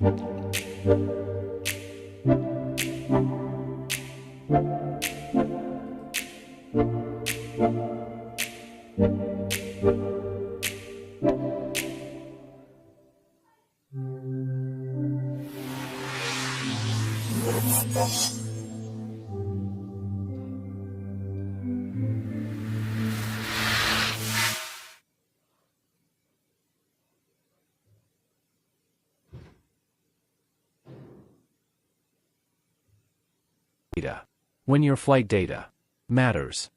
Data. When your flight data matters.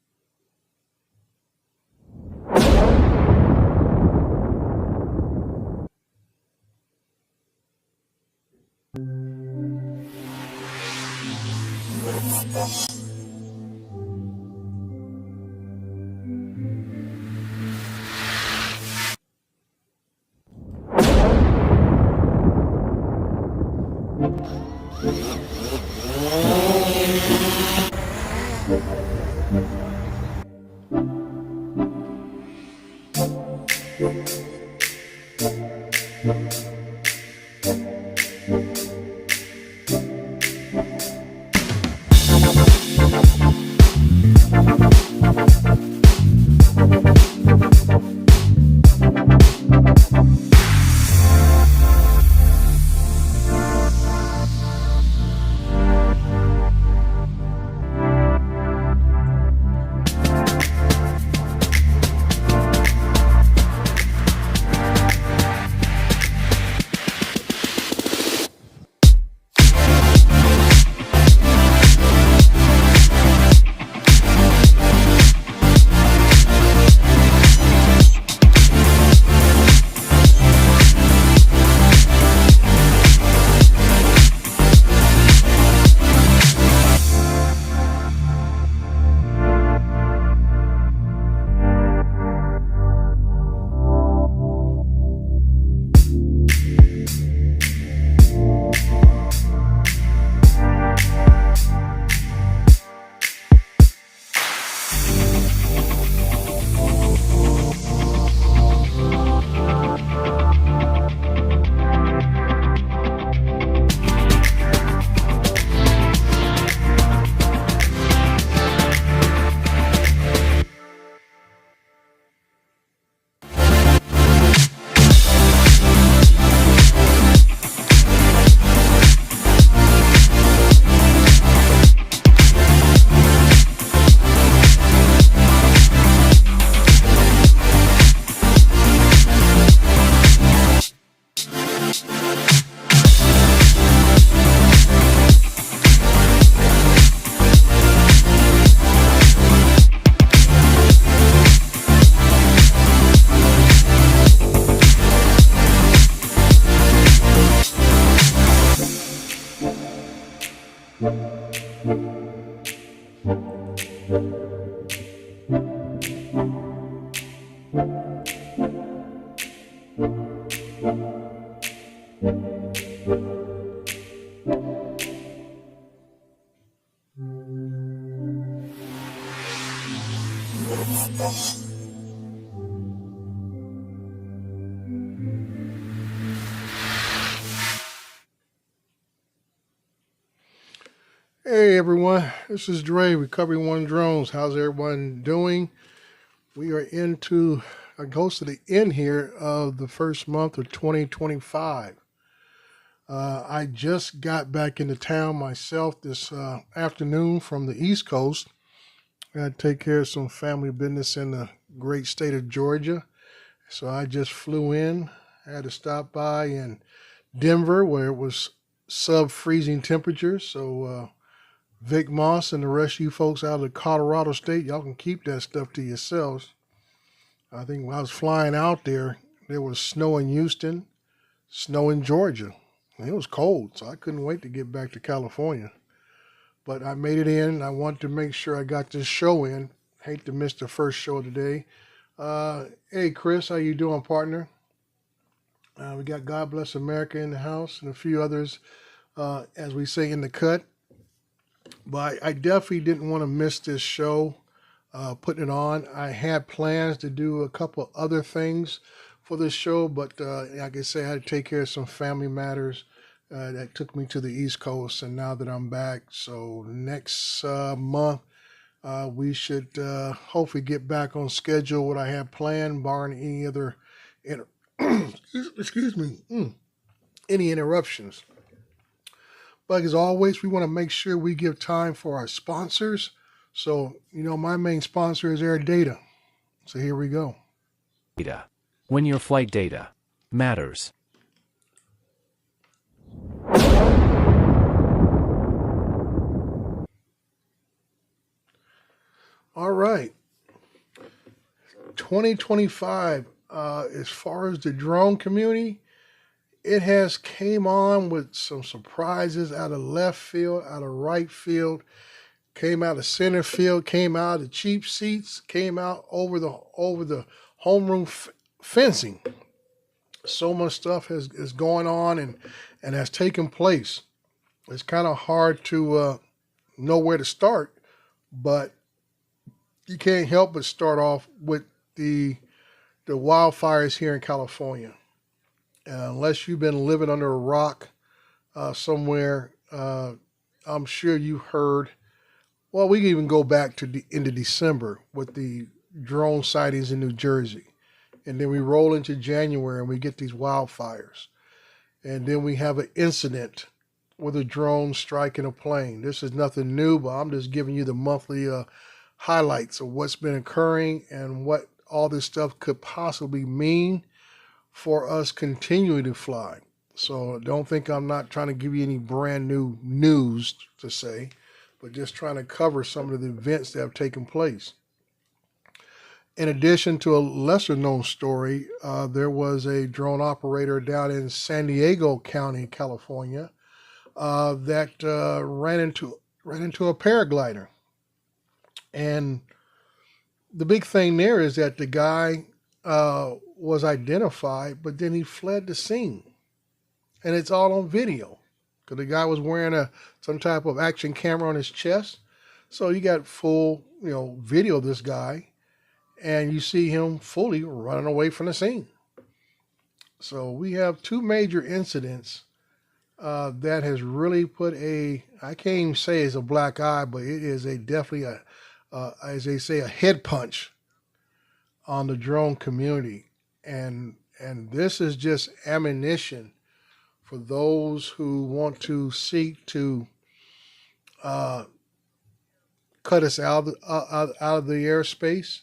Hey everyone, this is Dre, Recovery One Drones. How's everyone doing? We are close to the end here of the first month of 2025. I just got back into town myself this afternoon from the East Coast. I had to take care of some family business in the great state of Georgia. So I just flew in, had to stop by in Denver where it was sub freezing temperatures. So Vic Moss and the rest of you folks out of the Colorado state, y'all can keep that stuff to yourselves. I think when I was flying out there was snow in Houston, snow in Georgia. And it was cold, so I couldn't wait to get back to California. But I made it in. I wanted to make sure I got this show in. Hate to miss the first show of the day. Hey, Chris, how you doing, partner? We got God Bless America in the house and a few others, as we say, in the cut. But I definitely didn't want to miss this show, putting it on. I had plans to do a couple other things for this show, but like I said, I had to take care of some family matters. that took me to the East Coast, and now that I'm back, so next month we should hopefully get back on schedule. What I have planned, barring any other, inter- excuse me, any interruptions. But as always, we want to make sure we give time for our sponsors. So, my main sponsor is Air Data. So here we go. Data. When your flight data matters. All right. 2025, as far as the drone community, it has came on with some surprises out of left field, out of right field, came out of center field, came out of cheap seats, came out over the homeroom fencing. So much stuff is going on and has taken place. It's kind of hard to know where to start, but you can't help but start off with the wildfires here in California. Unless you've been living under a rock somewhere, I'm sure you heard. Well, we can even go back to into December with the drone sightings in New Jersey. And then we roll into January and we get these wildfires. And then we have an incident with a drone striking a plane. This is nothing new, but I'm just giving you the monthly highlights of what's been occurring and what all this stuff could possibly mean for us continuing to fly. So don't think I'm not trying to give you any brand new news to say, but just trying to cover some of the events that have taken place. In addition to a lesser known story, there was a drone operator down in San Diego County, California, that ran into a paraglider. And the big thing there is that the guy was identified, but then he fled the scene. And it's all on video because the guy was wearing some type of action camera on his chest. So you got full, video of this guy, and you see him fully running away from the scene. So we have two major incidents that has really put I can't even say it's a black eye, but it is definitely as they say, a head punch on the drone community. And this is just ammunition for those who want to seek to cut us out of the airspace,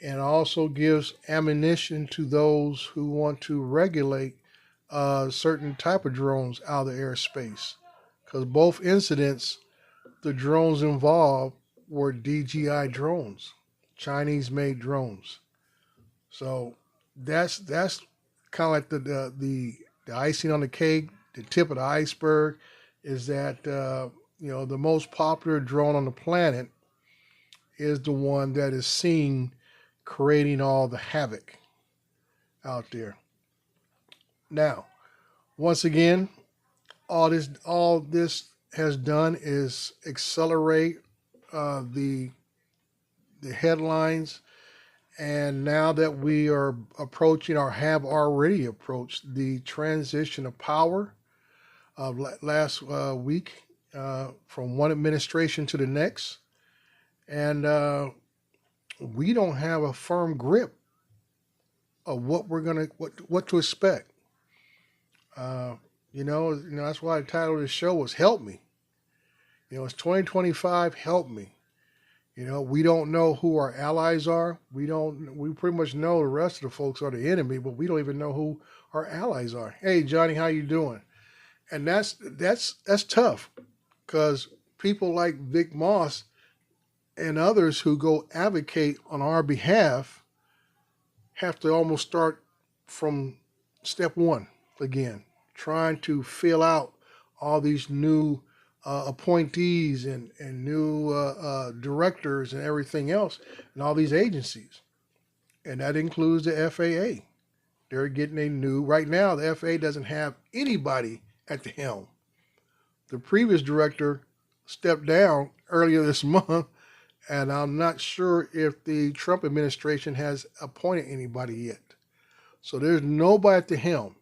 and also gives ammunition to those who want to regulate certain type of drones out of the airspace. Because both incidents, the drones involved were DJI drones, Chinese-made drones. So that's kind of like the icing on the cake. The tip of the iceberg is that the most popular drone on the planet is the one that is seen creating all the havoc out there. Now, once again, all this has done is accelerate the headlines, and now that we are approaching or have already approached the transition of power of last week from one administration to the next, and we don't have a firm grip of what we're gonna what to expect. That's why the title of the show was "Help Me." It's 2025. Help me. We don't know who our allies are. We pretty much know the rest of the folks are the enemy, but we don't even know who our allies are. Hey, Johnny, how you doing? And that's tough, because people like Vic Moss and others who go advocate on our behalf have to almost start from step one again, trying to fill out all these new appointees and new directors and everything else, and all these agencies. And that includes the FAA. They're getting right now, the FAA doesn't have anybody at the helm. The previous director stepped down earlier this month, and I'm not sure if the Trump administration has appointed anybody yet. So there's nobody at the helm.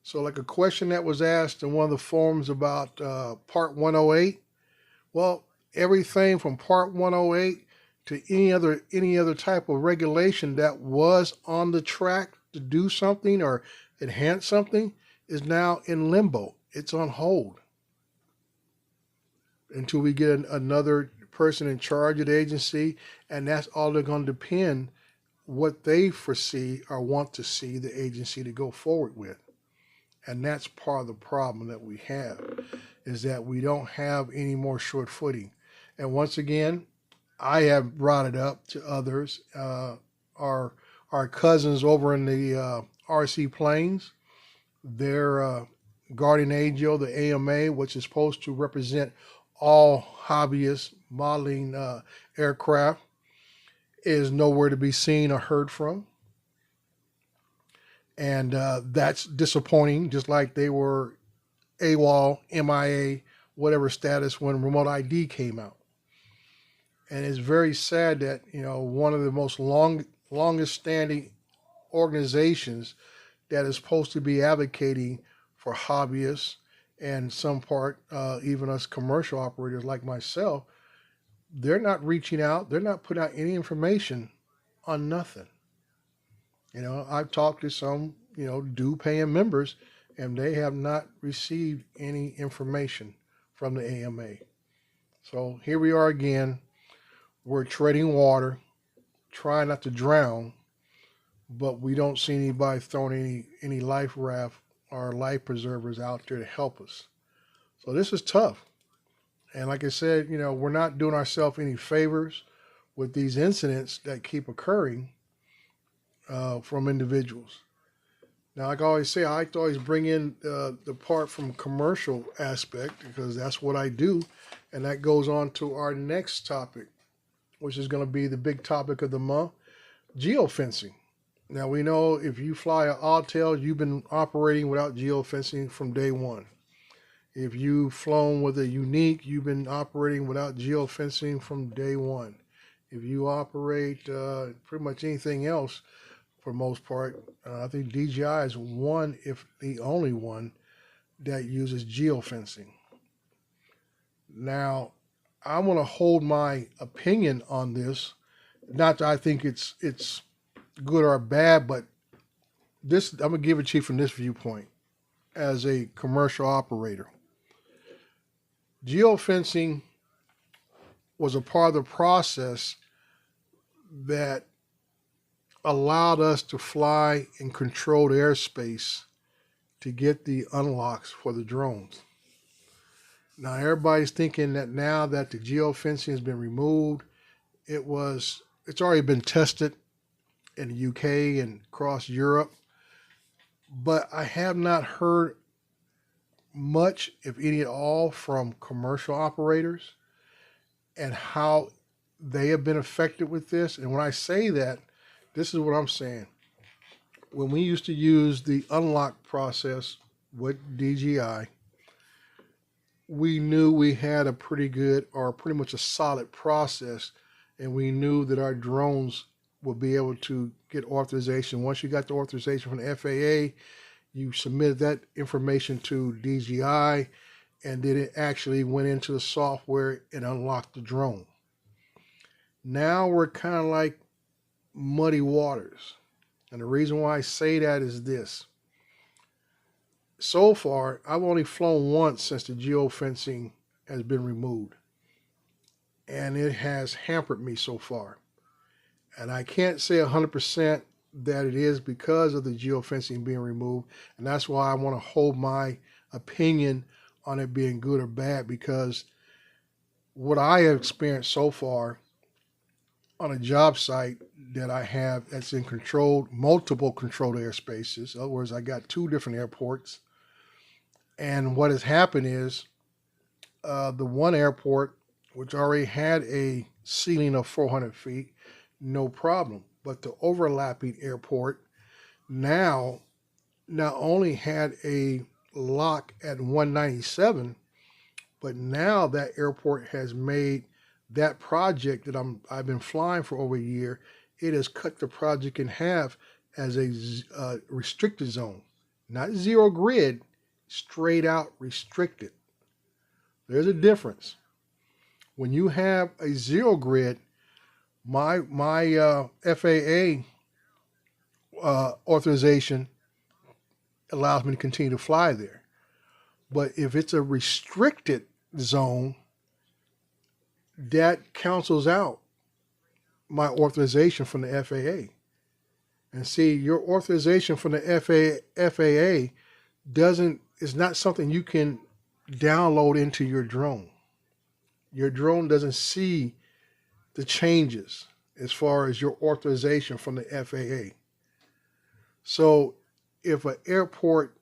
So, like a question that was asked in one of the forums about Part 108. Well, everything from Part 108 to any other type of regulation that was on the track to do something or enhance something is now in limbo. It's on hold until we get another person in charge of the agency, and that's all they're going to depend what they foresee or want to see the agency to go forward with. And that's part of the problem that we have, is that we don't have any more short footing. And once again, I have brought it up to others. Our cousins over in the RC Plains, their guardian angel, the AMA, which is supposed to represent all hobbyist modeling aircraft, is nowhere to be seen or heard from. And that's disappointing, just like they were AWOL, MIA, whatever status when Remote ID came out. And it's very sad that, one of the most longest standing organizations that is supposed to be advocating for hobbyists and some part, even us commercial operators like myself, they're not reaching out. They're not putting out any information on nothing. I've talked to some, due paying members, and they have not received any information from the AMA. So here we are again. We're treading water, trying not to drown, but we don't see anybody throwing any life raft or life preservers out there to help us. So this is tough. And like I said, we're not doing ourselves any favors with these incidents that keep occurring from individuals. Now, like I always say, I like to always bring in the part from commercial aspect, because that's what I do. And that goes on to our next topic, which is going to be the big topic of the month, geofencing. Now, we know if you fly an Autel, you've been operating without geofencing from day one. If you've flown with a Unique, you've been operating without geofencing from day one. If you operate pretty much anything else, for the most part, I think DJI is one, if the only one, that uses geofencing. Now, I want to hold my opinion on this. Not that I think it's good or bad, but this, I'm gonna give it to you from this viewpoint as a commercial operator. Geofencing was a part of the process that allowed us to fly in controlled airspace to get the unlocks for the drones. Now everybody's thinking that now that the geofencing has been removed, it's already been tested in the UK and across Europe, but I have not heard much, if any at all, from commercial operators and how they have been affected with this. And when I say that, this is what I'm saying. When we used to use the unlock process with DJI, we knew we had a pretty good, or pretty much a solid process, and we knew that our drones would be able to get authorization. Once you got the authorization from the FAA, you submitted that information to DJI, and then it actually went into the software and unlocked the drone. Now we're kind of like muddy waters. And the reason why I say that is this. So far, I've only flown once since the geofencing has been removed. And it has hampered me so far. And I can't say 100% that it is because of the geofencing being removed. And that's why I want to hold my opinion on it being good or bad, because what I have experienced so far on a job site that I have that's in multiple controlled airspaces. In other words, I got 2 different airports. And what has happened is the one airport, which already had a ceiling of 400 feet, no problem. But the overlapping airport now not only had a lock at 197, but now that airport has made that project that I've been flying for over a year, it has cut the project in half as a restricted zone. not zero grid, straight out restricted. There's a difference. When you have a zero grid, my FAA authorization allows me to continue to fly there. But if it's a restricted zone, that cancels out my authorization from the FAA. And see, your authorization from the FAA is not something you can download into your drone. Your drone doesn't see the changes as far as your authorization from the FAA. So if an airport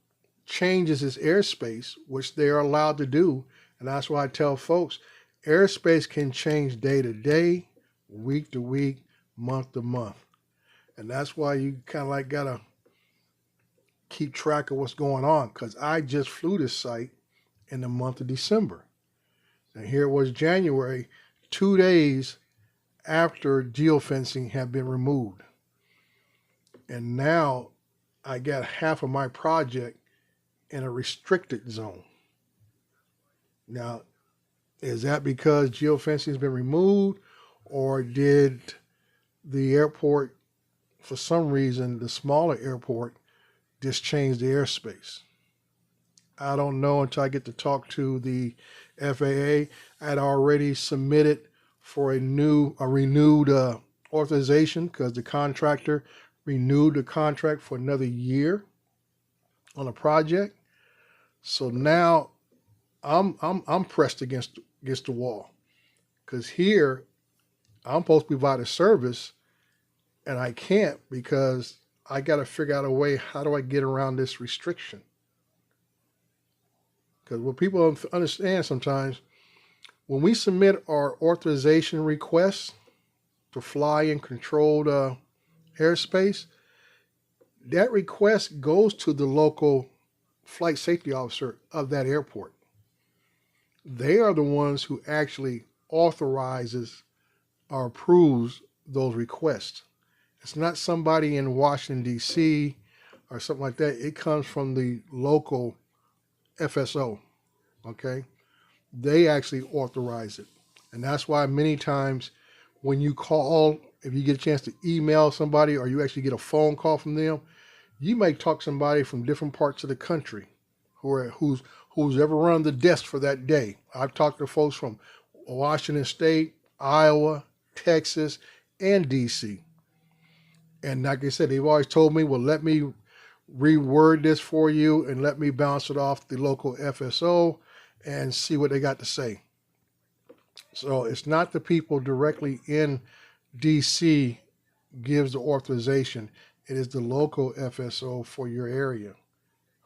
changes its airspace, which they are allowed to do, and that's why I tell folks, airspace can change day to day, week to week, month to month. And that's why you kind of like got to keep track of what's going on, because I just flew this site in the month of December. And here it was January, 2 days after geofencing had been removed. And now I got half of my project in a restricted zone. Now, is that because geofencing has been removed, or did the airport, for some reason, the smaller airport, just change the airspace? I don't know until I get to talk to the FAA. I'd already submitted for a renewed authorization, because the contractor renewed the contract for another year on a project. So now I'm pressed against the wall, because here I'm supposed to provide a service and I can't, because I got to figure out a way, how do I get around this restriction? Because what people don't understand sometimes, when we submit our authorization requests to fly in controlled airspace, that request goes to the local flight safety officer of that airport. They are the ones who actually authorizes or approves those requests. It's not somebody in Washington, D.C. or something like that. It comes from the local FSO, okay? They actually authorize it. And that's why many times when you call, if you get a chance to email somebody or you actually get a phone call from them, you may talk to somebody from different parts of the country who's ever run the desk for that day. I've talked to folks from Washington State, Iowa, Texas, and D.C. And like I said, they've always told me, well, let me reword this for you and let me bounce it off the local FSO and see what they got to say. So it's not the people directly in DC gives the authorization. It is the local FSO for your area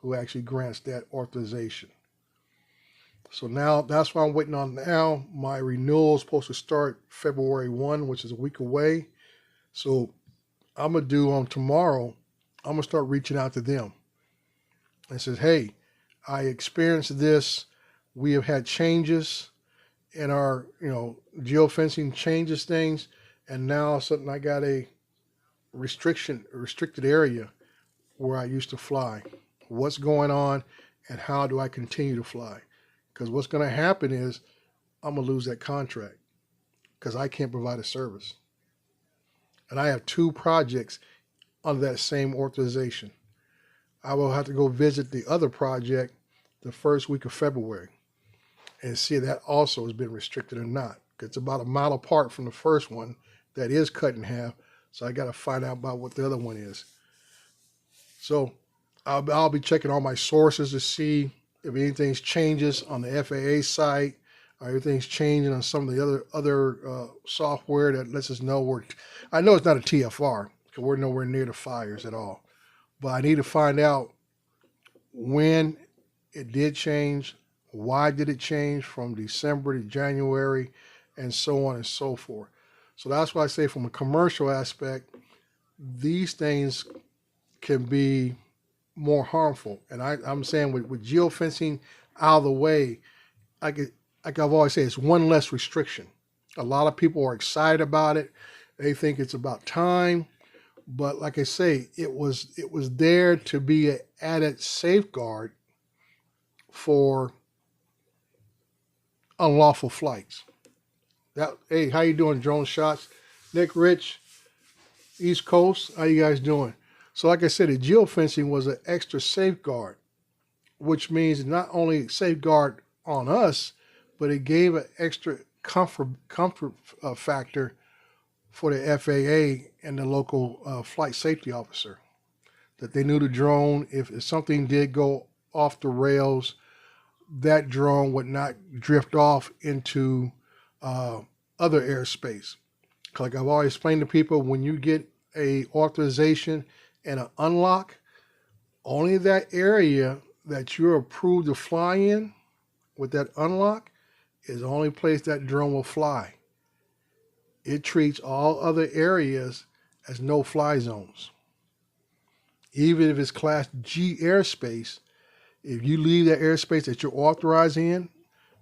who actually grants that authorization. So now that's what I'm waiting on now. My renewal is supposed to start February 1, which is a week away. So I'm going to do on tomorrow, I'm going to start reaching out to them and says, hey, I experienced this. We have had changes in our, geofencing changes things. And now suddenly I got a restricted area where I used to fly. What's going on and how do I continue to fly? Because what's going to happen is I'm going to lose that contract because I can't provide a service. And I have 2 projects under that same authorization. I will have to go visit the other project the first week of February and see if that also has been restricted or not. It's about a mile apart from the first one that is cut in half. So I got to find out about what the other one is. So I'll be checking all my sources to see if anything's changes on the FAA site or everything's changing on some of the other software that lets us know I know it's not a TFR because we're nowhere near the fires at all. But I need to find out when it did change, why did it change from December to January, and so on and so forth. So that's why I say from a commercial aspect, these things can be more harmful. And I'm saying with geofencing out of the way, like I've always said, it's one less restriction. A lot of people are excited about it. They think it's about time. But like I say, it was there to be an added safeguard for unlawful flights. Hey, how you doing, Drone Shots? Nick Rich, East Coast, how you guys doing? So like I said, the geofencing was an extra safeguard, which means not only safeguard on us, but it gave an extra comfort factor for the FAA and the local flight safety officer, that they knew the drone, if something did go off the rails, that drone would not drift off into other airspace. Like I've always explained to people, when you get a authorization and an unlock, only that area that you're approved to fly in with that unlock is the only place that drone will fly. It treats all other areas as no-fly zones. Even if it's Class G airspace, if you leave that airspace that you're authorized in,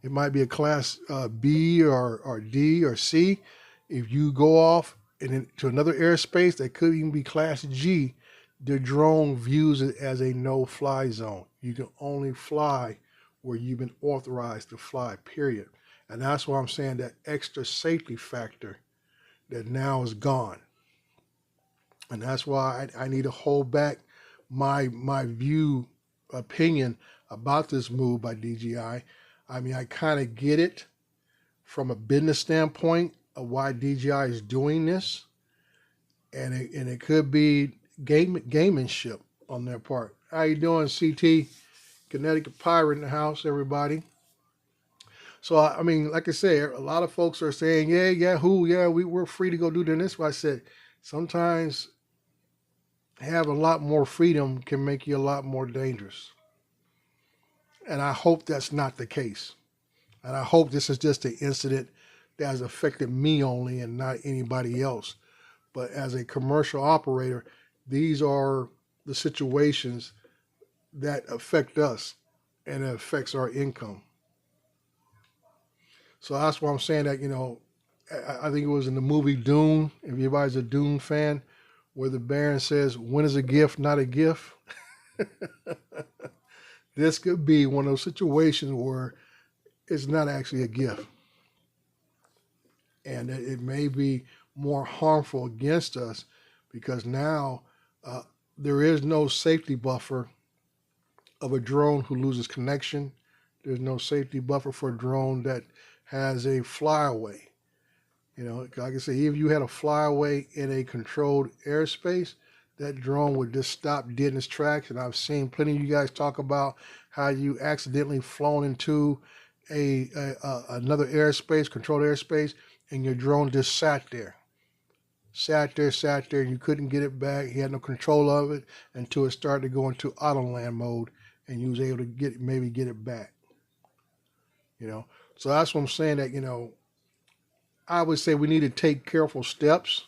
it might be a Class B or D or C. If you go off to another airspace that could even be Class G, the drone views it as a no-fly zone. You can only fly where you've been authorized to fly, period. And that's why I'm saying that extra safety factor that now is gone. And that's why I need to hold back my opinion about this move by DJI. I mean, I kind of get it from a business standpoint of why DJI is doing this, and it could be gamemanship on their part. How you doing, CT? Connecticut Pirate in the house, everybody. So I mean, like I said, a lot of folks are saying, we're free to go do this. But I said, sometimes have a lot more freedom can make you a lot more dangerous. And I hope that's not the case. And I hope this is just an incident that has affected me only and not anybody else. But as a commercial operator, these are the situations that affect us, and it affects our income. So that's why I'm saying that, I think it was in the movie Dune, if anybody's a Dune fan, where the Baron says, when is a gift not a gift? This could be one of those situations where it's not actually a gift. And it may be more harmful against us because now there is no safety buffer of a drone who loses connection. There's no safety buffer for a drone that has a flyaway. Like I say, if you had a flyaway in a controlled airspace, that drone would just stop dead in its tracks. And I've seen plenty of you guys talk about how you accidentally flown into another airspace, controlled airspace, and your drone just sat there, and you couldn't get it back. You had no control of it until it started to go into auto land mode, and you was able to get it back. So that's what I'm saying, that, I would say we need to take careful steps,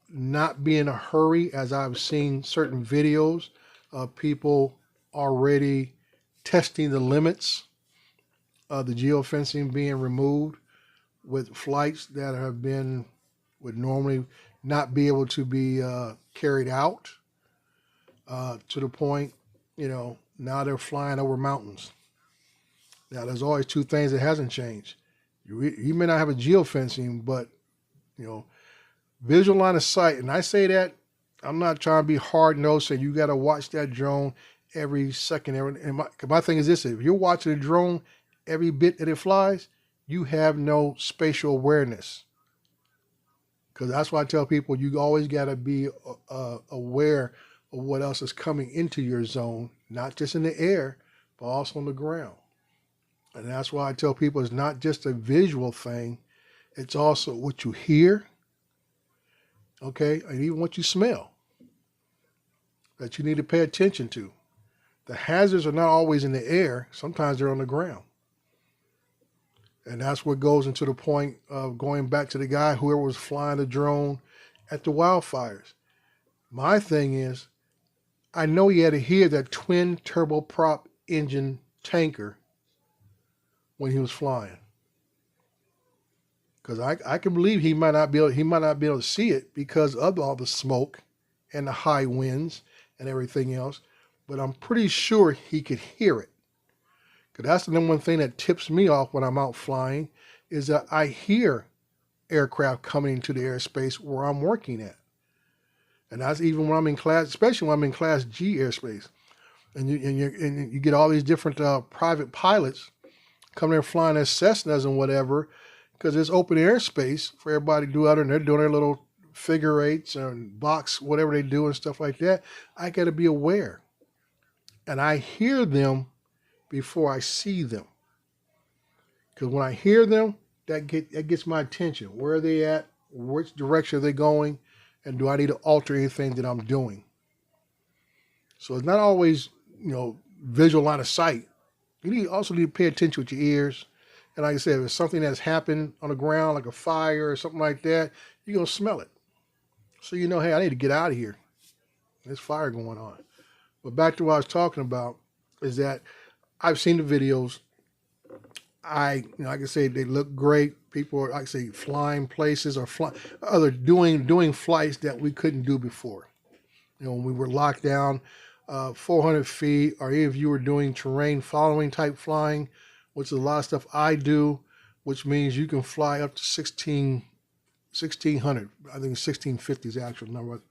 not be in a hurry, as I've seen certain videos of people already testing the limits of the geofencing being removed with flights that would normally not be able to be carried out to the point, now they're flying over mountains. Now, there's always two things that hasn't changed. You may not have a geofencing, but, visual line of sight. And I say that, I'm not trying to be hard-nosed, saying you got to watch that drone every second. And my thing is this: if you're watching a drone every bit that it flies, you have no spatial awareness. Because that's why I tell people, you always got to be aware of what else is coming into your zone, not just in the air, but also on the ground. And that's why I tell people it's not just a visual thing, it's also what you hear, okay, and even what you smell that you need to pay attention to. The hazards are not always in the air, sometimes they're on the ground. And that's what goes into the point of going back to the guy, whoever was flying the drone at the wildfires. My thing is, I know he had to hear that twin turboprop engine tanker when he was flying, because I can believe he might not be able to see it because of all the smoke and the high winds and everything else, but I'm pretty sure he could hear it. Because that's the number one thing that tips me off when I'm out flying is that I hear aircraft coming into the airspace where I'm working at. And that's even when I'm in class, especially when I'm in Class G airspace. And you get all these different private pilots coming there flying their Cessnas and whatever, because it's open airspace for everybody to do out, and they're doing their little figure eights and box, whatever they do and stuff like that. I got to be aware. And I hear them before I see them. Because when I hear them, that gets my attention. Where are they at? Which direction are they going? And do I need to alter anything that I'm doing? So it's not always, visual line of sight. You also need to pay attention with your ears. And like I said, if it's something that's happened on the ground, like a fire or something like that, you're going to smell it. So you know, hey, I need to get out of here. There's fire going on. But back to what I was talking about is that I've seen the videos. Like I say, they look great. People are, like I say, flying places or other doing flights that we couldn't do before. When we were locked down 400 feet, or if you were doing terrain following type flying, which is a lot of stuff I do, which means you can fly up to 1,600. I think 1,650 is the actual number.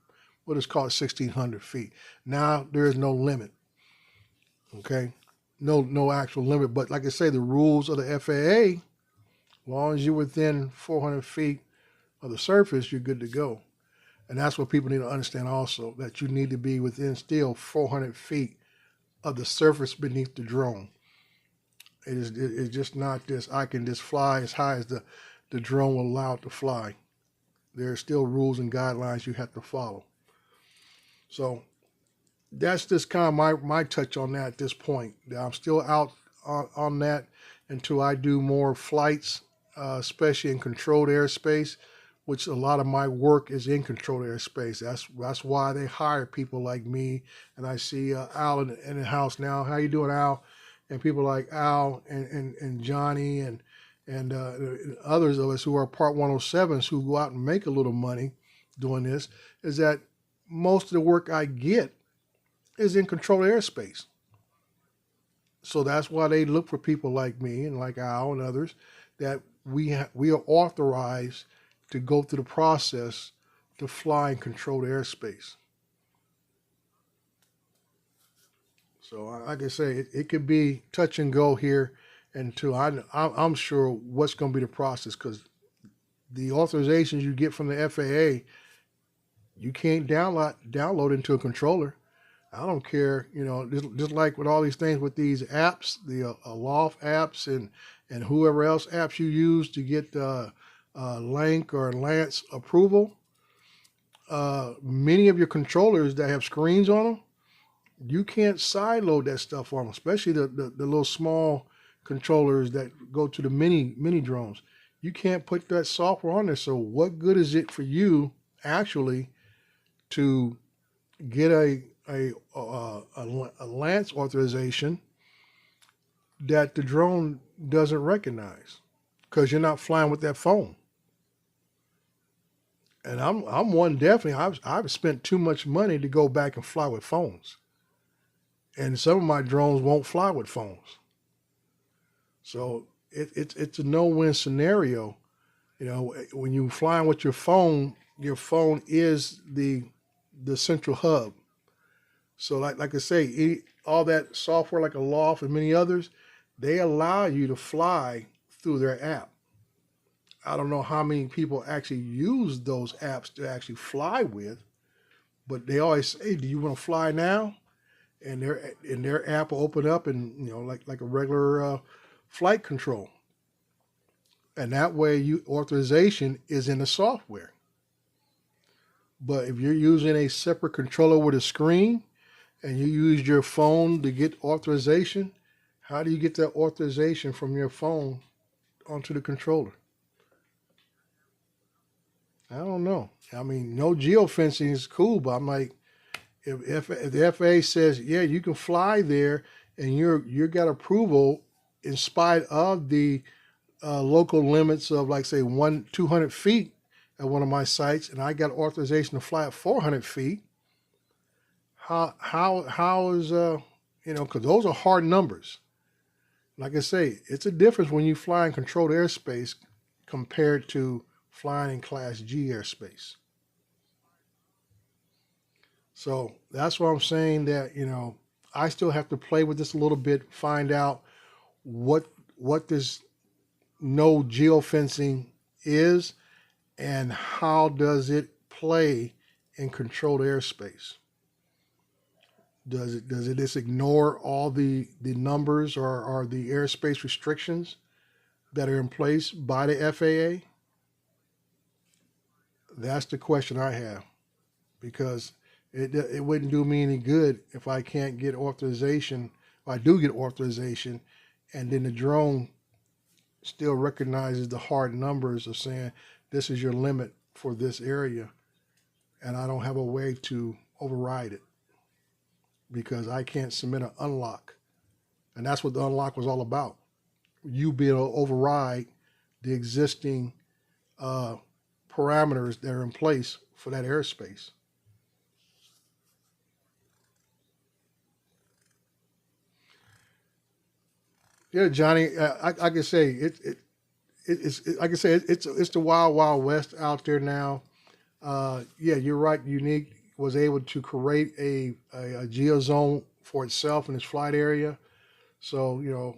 What is called 1,600 feet. Now there is no limit. Okay, no actual limit. But like I say, the rules of the FAA, as long as you're within 400 feet of the surface, you're good to go. And that's what people need to understand also, that you need to be within still 400 feet of the surface beneath the drone. It's just not this, I can just fly as high as the drone will allow it to fly. There are still rules and guidelines you have to follow. So that's just kind of my touch on that at this point. I'm still out on that until I do more flights, especially in controlled airspace, which a lot of my work is in controlled airspace. That's why they hire people like me. And I see Al in the house now. How you doing, Al? And people like Al and Johnny and others of us who are Part 107s who go out and make a little money doing this, is that most of the work I get is in controlled airspace. So that's why they look for people like me and like Al and others, that we are authorized to go through the process to fly in controlled airspace. So like I say, it could be touch and go here until I'm sure what's going to be the process, because the authorizations you get from the FAA, you can't download into a controller. I don't care, just like with all these things with these apps, the Aloft apps and whoever else apps you use to get Link or Lance approval. Many of your controllers that have screens on them, you can't sideload that stuff on them, especially the little small controllers that go to the mini drones. You can't put that software on there. So what good is it for you actually to get a Lance authorization that the drone doesn't recognize, because you're not flying with that phone? And I'm one, definitely. I've spent too much money to go back and fly with phones, and some of my drones won't fly with phones. So it's a no-win scenario. When you're flying with your phone is the central hub. So like I say, all that software like Aloft and many others, they allow you to fly through their app. I don't know how many people actually use those apps to actually fly with, but they always say, "Do you want to fly now?" And their app will open up and like a regular flight control, and that way authorization is in the software. But if you're using a separate controller with a screen and you use your phone to get authorization, how do you get that authorization from your phone onto the controller? I don't know. I mean, no geofencing is cool, but I'm like, if the FAA says, yeah, you can fly there and you got approval in spite of the local limits of, like, say, 200 feet at one of my sites, and I got authorization to fly at 400 feet, how is because those are hard numbers. Like I say, it's a difference when you fly in controlled airspace compared to flying in Class G airspace. So that's why I'm saying that I still have to play with this a little bit, find out what this no geofencing is and how does it play in controlled airspace. Does it just ignore all the numbers or the airspace restrictions that are in place by the FAA? That's the question I have, because it wouldn't do me any good if I can't get authorization. If I do get authorization, and then the drone still recognizes the hard numbers of saying this is your limit for this area, and I don't have a way to override it because I can't submit an unlock. And that's what the unlock was all about. You being able to override the existing parameters that are in place for that airspace. Yeah, Johnny, I can say it's like I say it's the wild wild west out there now. Yeah, you're right. Unique was able to create a geozone for itself in its flight area. So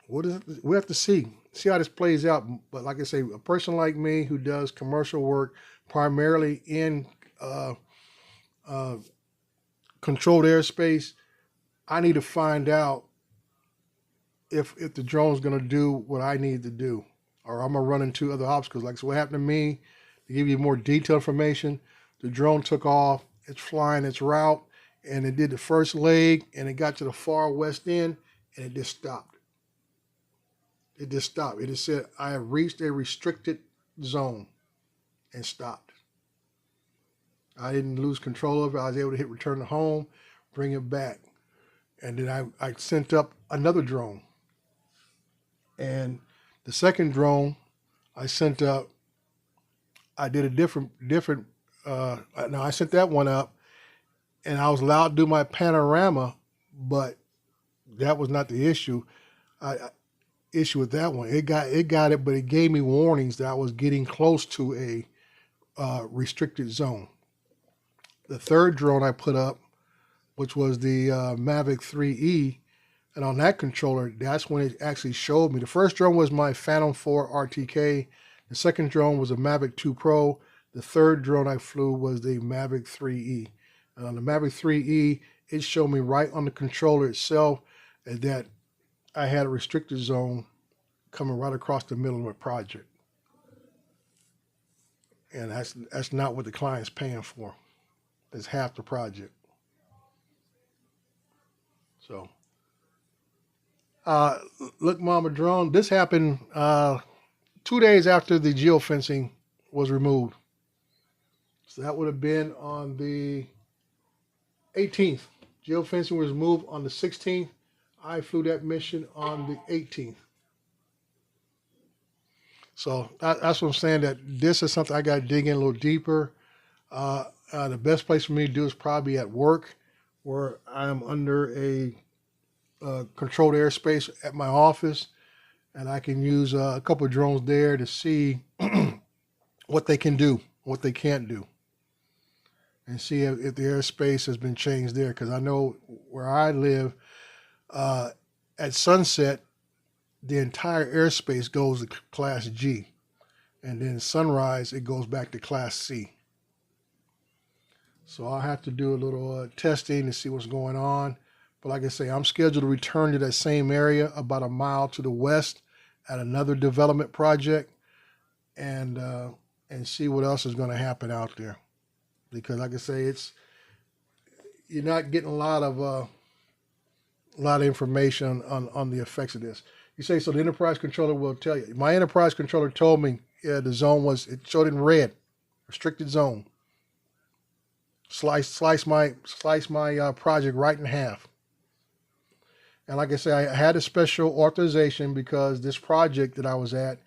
what is it? We have to see how this plays out. But like I say, a person like me who does commercial work primarily in controlled airspace, I need to find out if the drone's going to do what I need to do, or I'm going to run into other obstacles. Like, so what happened to me, to give you more detailed information, the drone took off, it's flying its route, and it did the first leg, and it got to the far west end, and it just stopped. It just stopped. It just said, I have reached a restricted zone, and stopped. I didn't lose control of it. I was able to hit return to home, bring it back. And then I sent up another drone. And the second drone I sent up, I did a different, no, I sent that one up, and I was allowed to do my panorama, but that was not the issue. Issue with that one, it got it, but it gave me warnings that I was getting close to a restricted zone. The third drone I put up, which was the Mavic 3E, and on that controller, that's when it actually showed me. The first drone was my Phantom 4 RTK. The second drone was a Mavic 2 Pro. The third drone I flew was the Mavic 3E. And on the Mavic 3E, it showed me right on the controller itself that I had a restricted zone coming right across the middle of my project. And that's not what the client's paying for. It's half the project. So, look, Mama Drone, this happened 2 days after the geofencing was removed. So that would have been on the 18th. Geofencing was removed on the 16th. I flew that mission on the 18th. So that's what I'm saying, that this is something I got to dig in a little deeper. The best place for me to do is probably at work, where I'm under a controlled airspace at my office, and I can use a couple of drones there to see what they can do, what they can't do, and see if the airspace has been changed there. Because I know where I live, at sunset, the entire airspace goes to Class G, and then sunrise, it goes back to Class C. So I'll have to do a little testing to see what's going on. But like I say, I'm scheduled to return to that same area about a mile to the west at another development project, and see what else is going to happen out there. Because like I say, you're not getting a lot of information on the effects of this. You say, so the enterprise controller will tell you. My enterprise controller told me the zone it showed in red, restricted zone. Slice my project right in half. And like I say, I had a special authorization because this project that I was at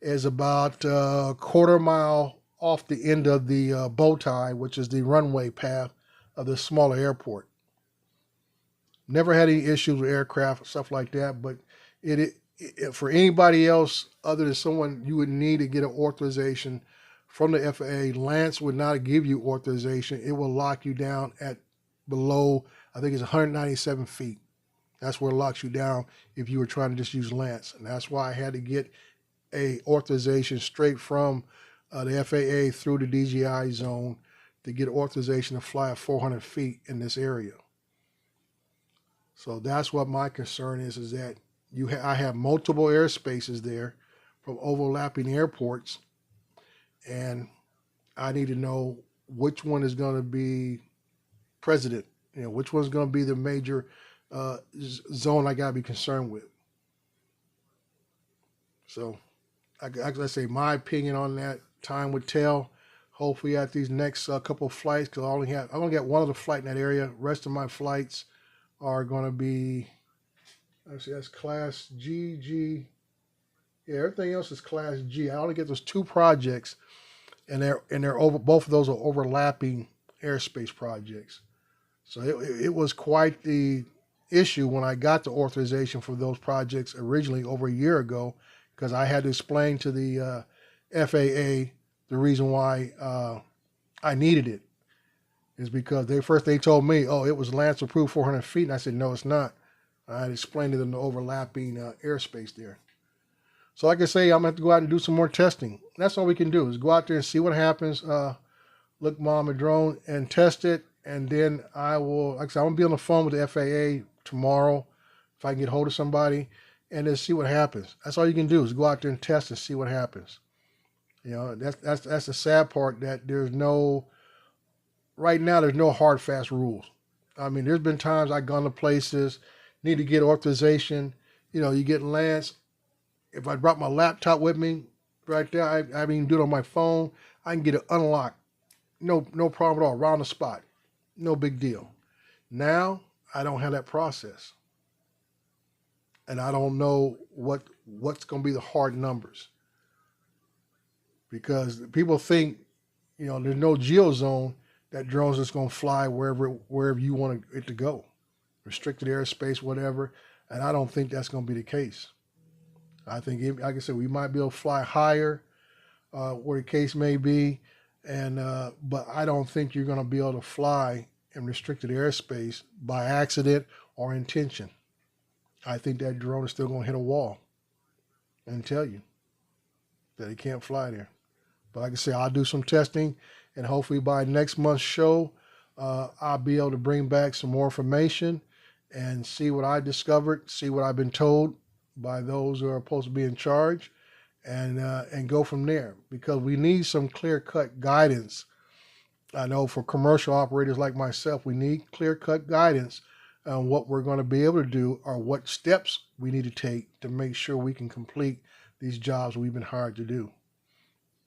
is about a quarter mile off the end of the bow tie, which is the runway path of the smaller airport. Never had any issues with aircraft, stuff like that. But for anybody else other than someone, you would need to get an authorization from the FAA. Lance would not give you authorization. It will lock you down at below, I think it's 197 feet. That's where it locks you down if you were trying to just use Lance. And that's why I had to get a authorization straight from the FAA through the DJI zone to get authorization to fly at 400 feet in this area. So that's what my concern is that I have multiple airspaces there from overlapping airports, and I need to know which one is going to be president, which one's going to be the major zone I got to be concerned with. So, I say my opinion on that, time would tell. Hopefully at these next couple of flights, because I only got one other flight in that area. Rest of my flights are going to be, actually that's class G. Yeah, everything else is class G. I only get those 2 projects, and they're over. Both of those are overlapping airspace projects. So it was quite the issue when I got the authorization for those projects originally over a year ago, because I had to explain to the FAA the reason why I needed it is because they told me, oh, it was Lance approved 400 feet, and I said, no, it's not. I had explained to them the overlapping airspace there. So like I say, I'm going to have to go out and do some more testing. That's all we can do is go out there and see what happens. Look, Mom, a drone and test it. And then I will, like I said, I'm going to be on the phone with the FAA tomorrow if I can get hold of somebody and then see what happens. That's all you can do is go out there and test and see what happens. That's the sad part, that right now there's no hard, fast rules. I mean, there's been times I've gone to places, need to get authorization. You get Lance. If I brought my laptop with me right there, I mean, do it on my phone. I can get it unlocked. No problem at all, around the spot. No big deal. Now, I don't have that process. And I don't know what's going to be the hard numbers. Because people think, there's no geo zone that drones is going to fly wherever you want it to go. Restricted airspace, whatever. And I don't think that's going to be the case. I think, like I said, we might be able to fly higher, where the case may be. But I don't think you're going to be able to fly in restricted airspace by accident or intention. I think that drone is still going to hit a wall and tell you that it can't fly there. But like I say, I'll do some testing, and hopefully by next month's show, I'll be able to bring back some more information and see what I discovered, see what I've been told by those who are supposed to be in charge, and go from there. Because we need some clear-cut guidance. I know for commercial operators like myself, we need clear-cut guidance on what we're going to be able to do or what steps we need to take to make sure we can complete these jobs we've been hired to do.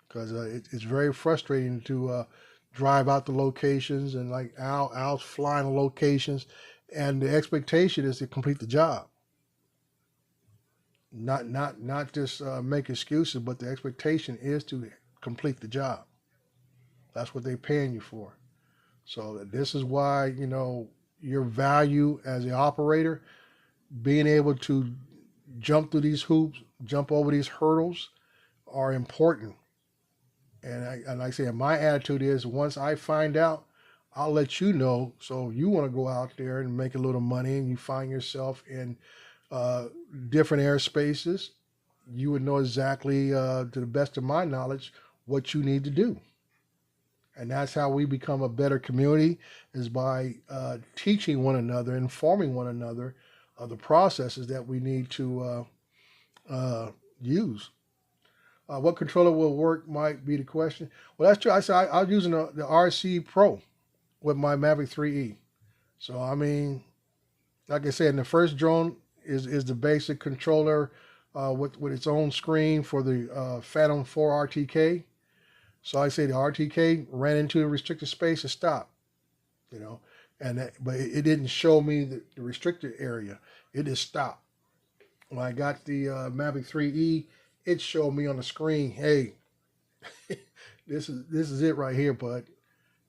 Because it's very frustrating to drive out the locations, and like Al's flying the locations, and the expectation is to complete the job. Not just make excuses, but the expectation is to complete the job. That's what they're paying you for. So this is why, your value as an operator, being able to jump through these hoops, jump over these hurdles, are important. And like I say, my attitude is, once I find out, I'll let you know. So if you want to go out there and make a little money and you find yourself in different airspaces, you would know exactly, to the best of my knowledge, what you need to do. And that's how we become a better community, is by teaching one another, informing one another of the processes that we need to use. What controller will work might be the question. Well, that's true. I was using the RC Pro with my Mavic 3E. So, I mean, like I said, the first drone is the basic controller with its own screen for the Phantom 4 RTK. So I say the RTK ran into the restricted space and stopped, but it didn't show me the restricted area. It just stopped. When I got the Mavic 3E, it showed me on the screen, hey, this is it right here, bud.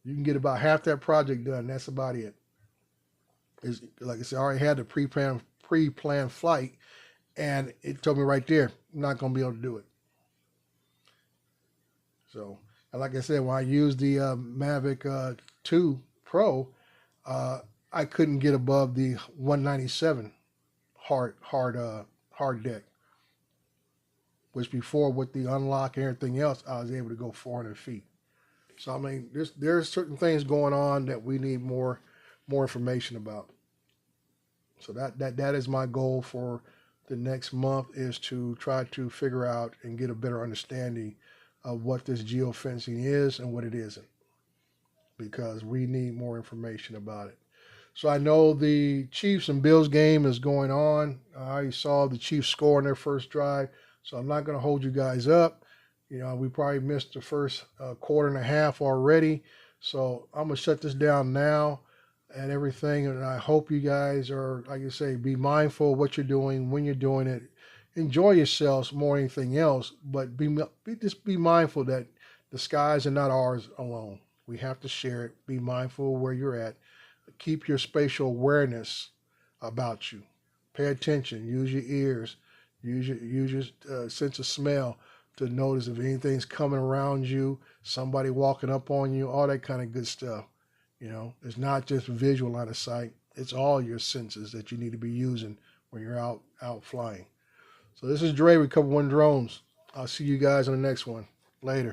You can get about half that project done. That's about it. Is like I said, I already had the pre-planned flight, and it told me right there, I'm not gonna be able to do it. So, and like I said, when I used the Mavic 2 Pro, uh, I couldn't get above the 197 hard deck, which before with the unlock and everything else, I was able to go 400 feet. So I mean, there's certain things going on that we need more information about. So that is my goal for the next month, is to try to figure out and get a better understanding of what this geofencing is and what it isn't, because we need more information about it. So I know the Chiefs and Bills game is going on. I saw the Chiefs score in their first drive, so I'm not going to hold you guys up. You know, we probably missed the first quarter and a half already. So I'm going to shut this down now and everything. And I hope you guys are, like I say, be mindful of what you're doing when you're doing it. Enjoy yourselves more than anything else, but just be mindful that the skies are not ours alone. We have to share it. Be mindful of where you're at. Keep your spatial awareness about you. Pay attention. Use your ears. Use your sense of smell to notice if anything's coming around you, somebody walking up on you, all that kind of good stuff. You know, it's not just visual line of sight. It's all your senses that you need to be using when you're out flying. So this is Dre with Cover One Drones. I'll see you guys on the next one. Later.